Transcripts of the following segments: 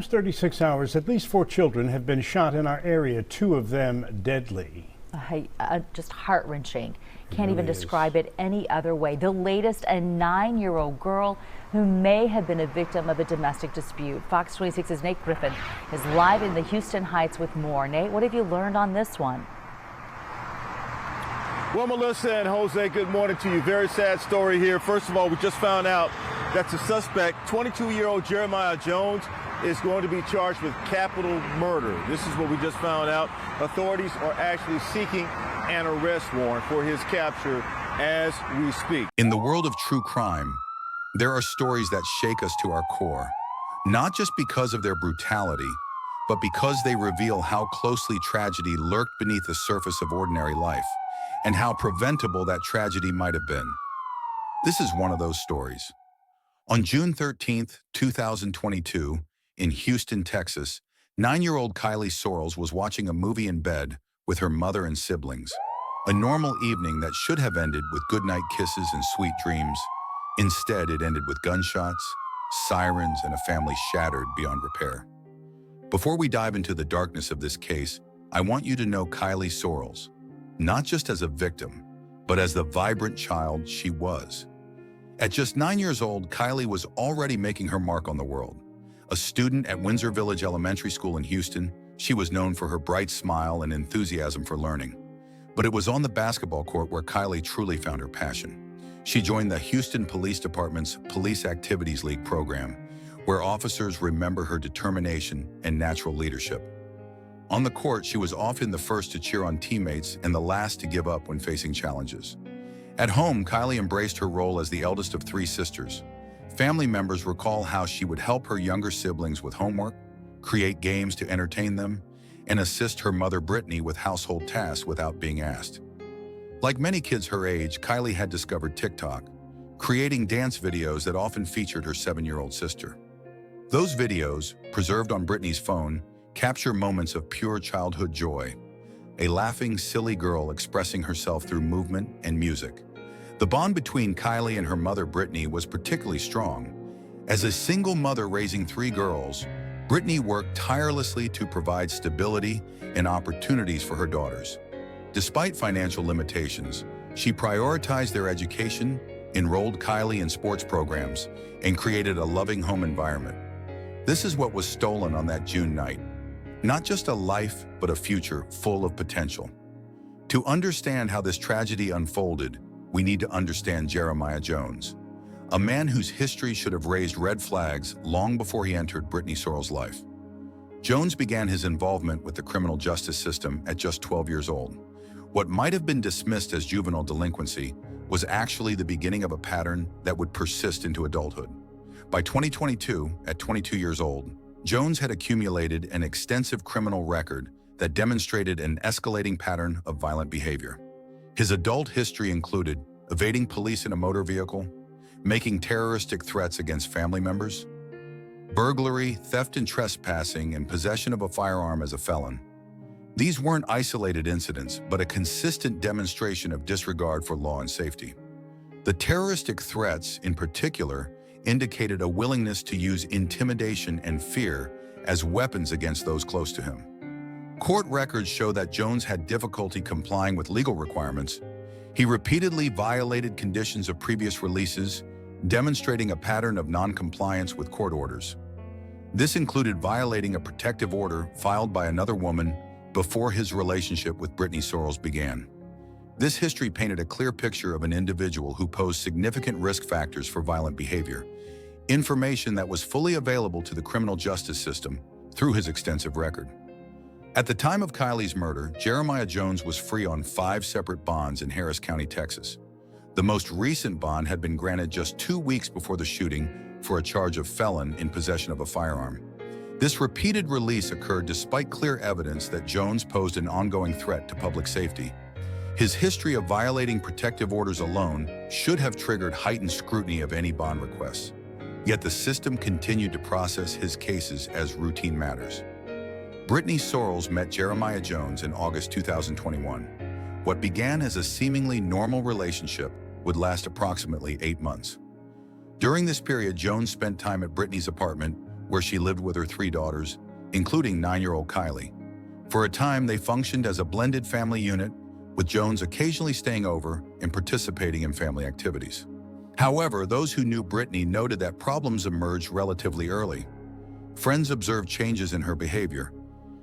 last 36 hours, at least 4 children have been shot in our area, 2 of them deadly. Just heart-wrenching. Can't even describe it any other way. The latest, a 9-year-old girl who may have been a victim of a domestic dispute. Fox 26's Nate Griffin is live in the Houston Heights with more. Nate, what have you learned on this one? Well, Melissa and Jose, good morning to you. Very sad story here. First of all, we just found out that the suspect, 22-year-old Jeremiah Jones, is going to be charged with capital murder. This is what we just found out. Authorities are actually seeking an arrest warrant for his capture as we speak. In the world of true crime, there are stories that shake us to our core, not just because of their brutality, but because they reveal how closely tragedy lurked beneath the surface of ordinary life, and how preventable that tragedy might have been. This is one of those stories. On June 13th, 2022, in Houston, Texas, 9-year-old Kylie Sorrels was watching a movie in bed with her mother and siblings. A normal evening that should have ended with goodnight kisses and sweet dreams. Instead, it ended with gunshots, sirens, and a family shattered beyond repair. Before we dive into the darkness of this case, I want you to know Kylie Sorrels, not just as a victim, but as the vibrant child she was. At just 9 years old, Kylie was already making her mark on the world. A student at Windsor Village Elementary School in Houston, she was known for her bright smile and enthusiasm for learning. But it was on the basketball court where Kylie truly found her passion. She joined the Houston Police Department's Police Activities League program, where officers remember her determination and natural leadership. On the court, she was often the first to cheer on teammates and the last to give up when facing challenges. At home, Kylie embraced her role as the eldest of 3 sisters. Family members recall how she would help her younger siblings with homework, create games to entertain them, and assist her mother Brittany with household tasks without being asked. Like many kids her age, Kylie had discovered TikTok, creating dance videos that often featured her 7-year-old sister. Those videos, preserved on Brittany's phone, capture moments of pure childhood joy, a laughing, silly girl expressing herself through movement and music. The bond between Kylie and her mother Brittany was particularly strong. As a single mother raising 3 girls, Brittany worked tirelessly to provide stability and opportunities for her daughters. Despite financial limitations, she prioritized their education, enrolled Kylie in sports programs, and created a loving home environment. This is what was stolen on that June night. Not just a life, but a future full of potential. To understand how this tragedy unfolded, we need to understand Jeremiah Jones, a man whose history should have raised red flags long before he entered Brittany Sorrels' life. Jones began his involvement with the criminal justice system at just 12 years old. What might have been dismissed as juvenile delinquency was actually the beginning of a pattern that would persist into adulthood. By 2022, at 22 years old, Jones had accumulated an extensive criminal record that demonstrated an escalating pattern of violent behavior. His adult history included evading police in a motor vehicle, making terroristic threats against family members, burglary, theft and trespassing, and possession of a firearm as a felon. These weren't isolated incidents, but a consistent demonstration of disregard for law and safety. The terroristic threats, in particular, indicated a willingness to use intimidation and fear as weapons against those close to him. Court records show that Jones had difficulty complying with legal requirements. He repeatedly violated conditions of previous releases, demonstrating a pattern of non-compliance with court orders. This included violating a protective order filed by another woman before his relationship with Brittany Sorrels began. This history painted a clear picture of an individual who posed significant risk factors for violent behavior, information that was fully available to the criminal justice system through his extensive record. At the time of Kylie's murder, Jeremiah Jones was free on 5 separate bonds in Harris County, Texas. The most recent bond had been granted just 2 weeks before the shooting for a charge of felon in possession of a firearm. This repeated release occurred despite clear evidence that Jones posed an ongoing threat to public safety. His history of violating protective orders alone should have triggered heightened scrutiny of any bond requests. Yet the system continued to process his cases as routine matters. Brittany Sorrels met Jeremiah Jones in August 2021. What began as a seemingly normal relationship would last approximately 8 months. During this period, Jones spent time at Brittany's apartment, where she lived with her 3 daughters, including 9-year-old Kylie. For a time, they functioned as a blended family unit, with Jones occasionally staying over and participating in family activities. However, those who knew Brittany noted that problems emerged relatively early. Friends observed changes in her behavior.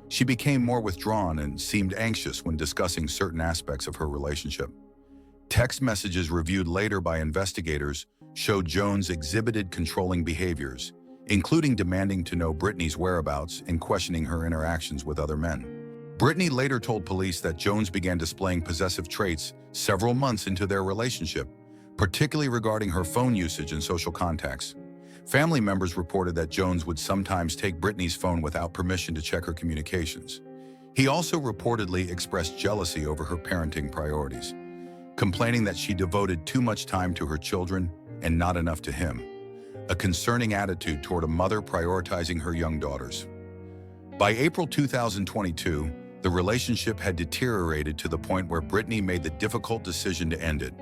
She became more withdrawn and seemed anxious when discussing certain aspects of her relationship. Text messages reviewed later by investigators showed Jones exhibited controlling behaviors, including demanding to know Brittany's whereabouts and questioning her interactions with other men. Brittany later told police that Jones began displaying possessive traits several months into their relationship, particularly regarding her phone usage and social contacts. Family members reported that Jones would sometimes take Brittany's phone without permission to check her communications. He also reportedly expressed jealousy over her parenting priorities, complaining that she devoted too much time to her children and not enough to him, a concerning attitude toward a mother prioritizing her young daughters. By April 2022, the relationship had deteriorated to the point where Brittany made the difficult decision to end it.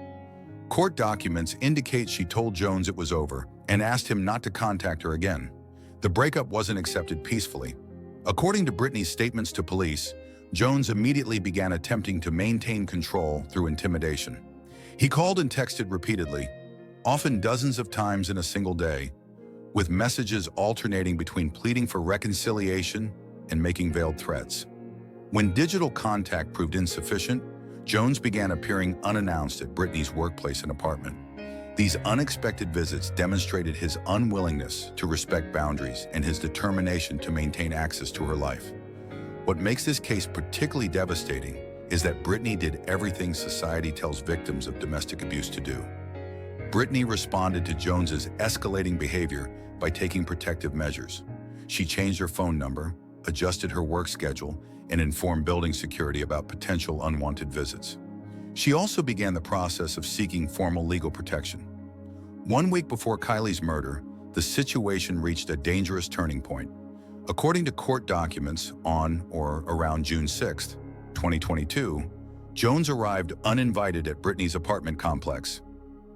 Court documents indicate she told Jones it was over and asked him not to contact her again. The breakup wasn't accepted peacefully. According to Brittany's statements to police, Jones immediately began attempting to maintain control through intimidation. He called and texted repeatedly, often dozens of times in a single day, with messages alternating between pleading for reconciliation and making veiled threats. When digital contact proved insufficient, Jones began appearing unannounced at Brittany's workplace and apartment. These unexpected visits demonstrated his unwillingness to respect boundaries and his determination to maintain access to her life. What makes this case particularly devastating is that Brittany did everything society tells victims of domestic abuse to do. Brittany responded to Jones's escalating behavior by taking protective measures. She changed her phone number, adjusted her work schedule, and informed building security about potential unwanted visits. She also began the process of seeking formal legal protection. 1 week before Kylie's murder, the situation reached a dangerous turning point. According to court documents, on or around June 6, 2022, Jones arrived uninvited at Brittany's apartment complex.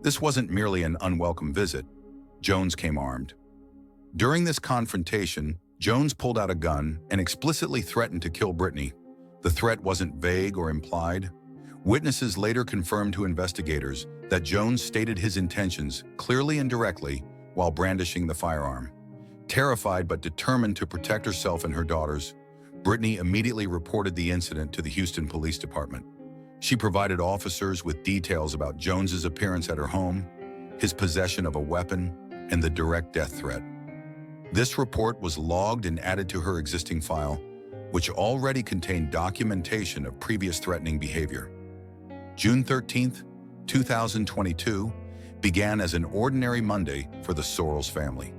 This wasn't merely an unwelcome visit. Jones came armed. During this confrontation, Jones pulled out a gun and explicitly threatened to kill Brittany. The threat wasn't vague or implied. Witnesses later confirmed to investigators that Jones stated his intentions clearly and directly while brandishing the firearm. Terrified but determined to protect herself and her daughters, Brittany immediately reported the incident to the Houston Police Department. She provided officers with details about Jones's appearance at her home, his possession of a weapon, and the direct death threat. This report was logged and added to her existing file, which already contained documentation of previous threatening behavior. June 13, 2022, began as an ordinary Monday for the Sorrels family.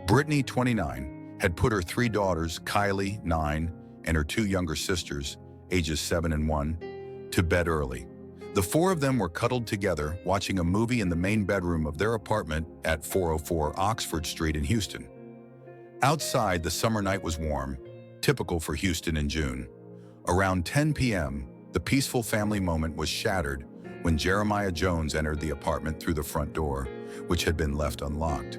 Brittany, 29, had put her 3 daughters, Kylie, 9, and her 2 younger sisters, ages 7 and 1, to bed early. The 4 of them were cuddled together, watching a movie in the main bedroom of their apartment at 404 Oxford Street in Houston. Outside, the summer night was warm, typical for Houston in June. Around 10 p.m., the peaceful family moment was shattered when Jeremiah Jones entered the apartment through the front door, which had been left unlocked.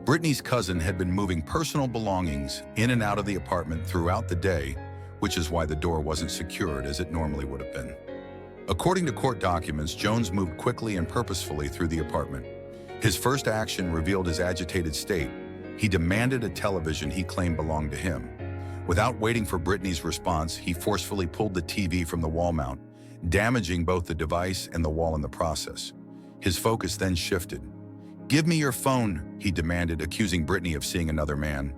Brittany's cousin had been moving personal belongings in and out of the apartment throughout the day, which is why the door wasn't secured as it normally would have been. According to court documents, Jones moved quickly and purposefully through the apartment. His first action revealed his agitated state. He demanded a television he claimed belonged to him. Without waiting for Brittany's response, he forcefully pulled the TV from the wall mount, damaging both the device and the wall in the process. His focus then shifted. "Give me your phone," he demanded, accusing Brittany of seeing another man.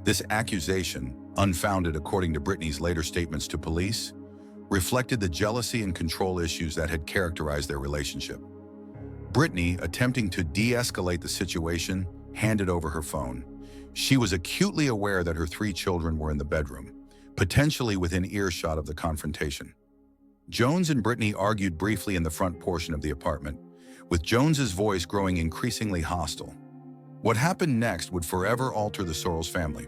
This accusation, unfounded according to Brittany's later statements to police, reflected the jealousy and control issues that had characterized their relationship. Brittany, attempting to de-escalate the situation, handed over her phone. She was acutely aware that her 3 children were in the bedroom, potentially within earshot of the confrontation. Jones and Brittany argued briefly in the front portion of the apartment, with Jones's voice growing increasingly hostile. What happened next would forever alter the Sorrels family.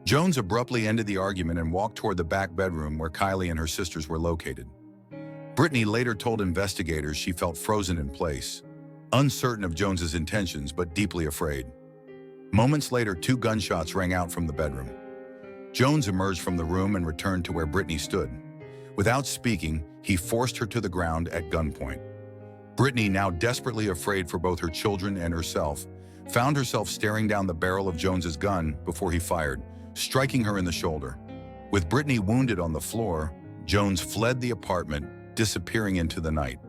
Jones abruptly ended the argument and walked toward the back bedroom where Kylie and her sisters were located. Brittany later told investigators she felt frozen in place, uncertain of Jones's intentions but deeply afraid. Moments later, 2 gunshots rang out from the bedroom. Jones emerged from the room and returned to where Brittany stood. Without speaking, he forced her to the ground at gunpoint. Brittany, now desperately afraid for both her children and herself, found herself staring down the barrel of Jones's gun before he fired, striking her in the shoulder. With Brittany wounded on the floor, Jones fled the apartment, disappearing into the night.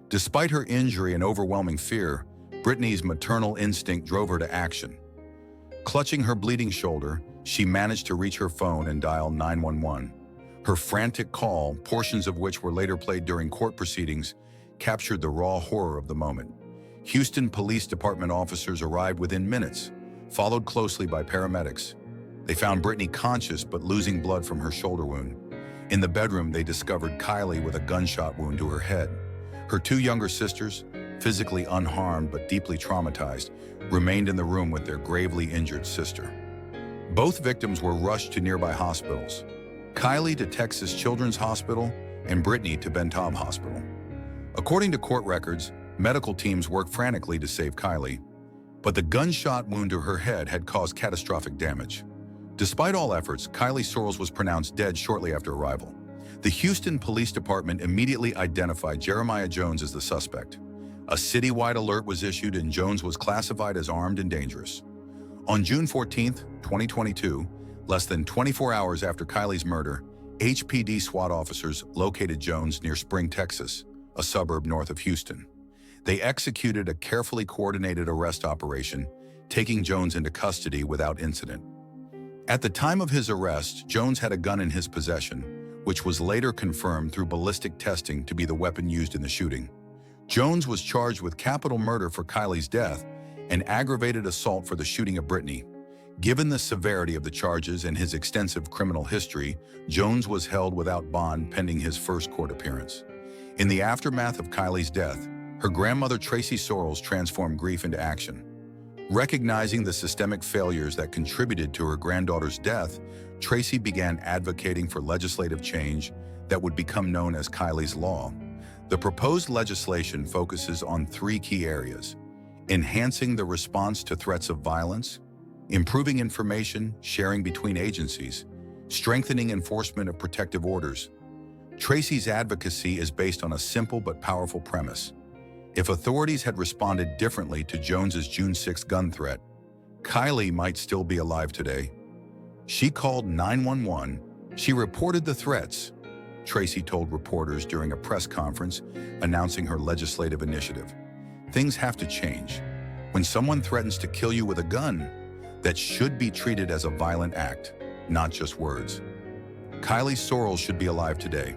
Despite her injury and overwhelming fear, Brittany's maternal instinct drove her to action. Clutching her bleeding shoulder, she managed to reach her phone and dial 911. Her frantic call, portions of which were later played during court proceedings, captured the raw horror of the moment. Houston Police Department officers arrived within minutes, followed closely by paramedics. They found Brittany conscious but losing blood from her shoulder wound. In the bedroom, they discovered Kylie with a gunshot wound to her head. Her 2 younger sisters, physically unharmed but deeply traumatized, remained in the room with their gravely injured sister. Both victims were rushed to nearby hospitals. Kylie to Texas Children's Hospital and Brittany to Bentab Hospital. According to court records, medical teams worked frantically to save Kylie, but the gunshot wound to her head had caused catastrophic damage. Despite all efforts, Kylie Sorrels was pronounced dead shortly after arrival. The Houston Police Department immediately identified Jeremiah Jones as the suspect. A citywide alert was issued and Jones was classified as armed and dangerous. On June 14, 2022, less than 24 hours after Kylie's murder, HPD SWAT officers located Jones near Spring, Texas, a suburb north of Houston. They executed a carefully coordinated arrest operation, taking Jones into custody without incident. At the time of his arrest, Jones had a gun in his possession, which was later confirmed through ballistic testing to be the weapon used in the shooting. Jones was charged with capital murder for Kylie's death and aggravated assault for the shooting of Brittany. Given the severity of the charges and his extensive criminal history, Jones was held without bond pending his first court appearance. In the aftermath of Kylie's death, her grandmother Tracy Sorrels transformed grief into action. Recognizing the systemic failures that contributed to her granddaughter's death, Tracy began advocating for legislative change that would become known as Kylie's Law. The proposed legislation focuses on 3 key areas: enhancing the response to threats of violence, improving information sharing between agencies, strengthening enforcement of protective orders. Tracy's advocacy is based on a simple but powerful premise. If authorities had responded differently to Jones's June 6 gun threat, Kylie might still be alive today. She called 911. She reported the threats, Tracy told reporters during a press conference announcing her legislative initiative. Things have to change. When someone threatens to kill you with a gun, that should be treated as a violent act, not just words. Kylie Sorrels should be alive today,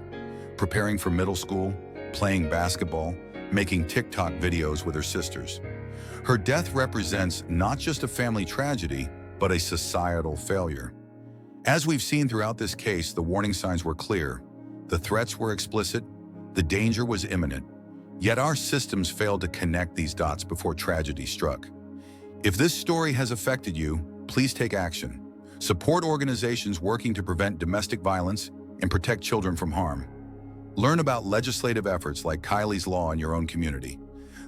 preparing for middle school, playing basketball, making TikTok videos with her sisters. Her death represents not just a family tragedy, but a societal failure. As we've seen throughout this case, the warning signs were clear. The threats were explicit, the danger was imminent. Yet our systems failed to connect these dots before tragedy struck. If this story has affected you, please take action. Support organizations working to prevent domestic violence and protect children from harm. Learn about legislative efforts like Kylie's Law in your own community.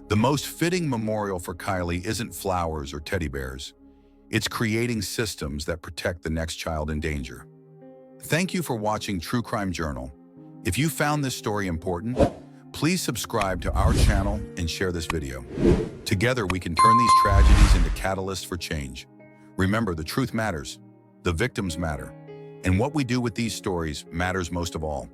The most fitting memorial for Kylie isn't flowers or teddy bears. It's creating systems that protect the next child in danger. Thank you for watching True Crime Journal. If you found this story important, please subscribe to our channel and share this video. Together, we can turn these tragedies into catalysts for change. Remember, the truth matters, the victims matter, and what we do with these stories matters most of all.